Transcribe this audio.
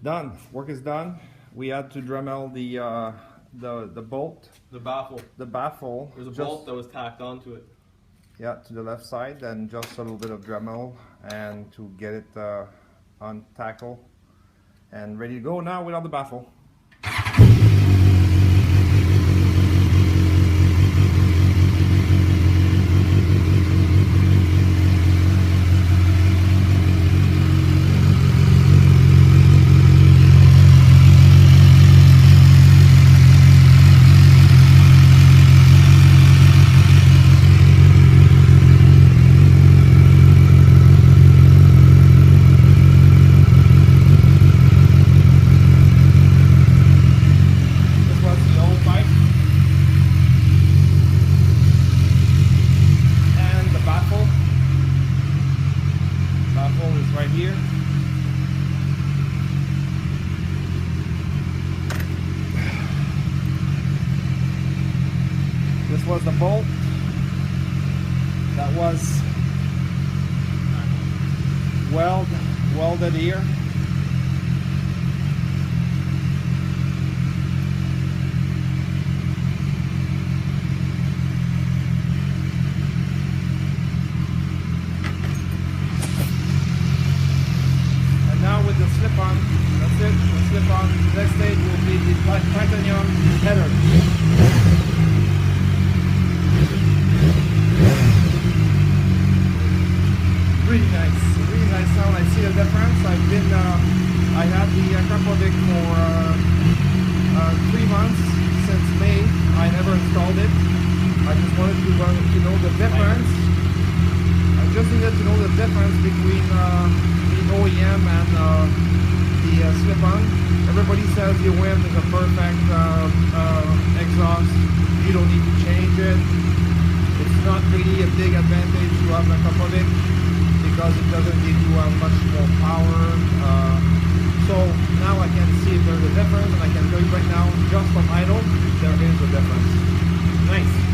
Done. Work is done. We had to Dremel the bolt. The baffle. The baffle. There's a bolt that was tacked onto it. Yeah, to the left side, and just a little bit of Dremel and to get it on tackle and ready to go now without the baffle. Right here. This was the bolt that was welded here. Now with the slip-on, that's it, the slip-on. Next stage will be the titanium header. Really nice sound. I see the difference. I had the Akrapovic for 3 months since May. I never installed it. I just wanted to know the difference. I just needed to know the difference between OEM and the slip-on. Everybody says the OEM is a perfect exhaust. You don't need to change it. It's not really a big advantage to have a Akrapovic because it doesn't give you much more power. So now I can see if there's a difference, and I can tell you right now, just from idle, there is a difference. Nice.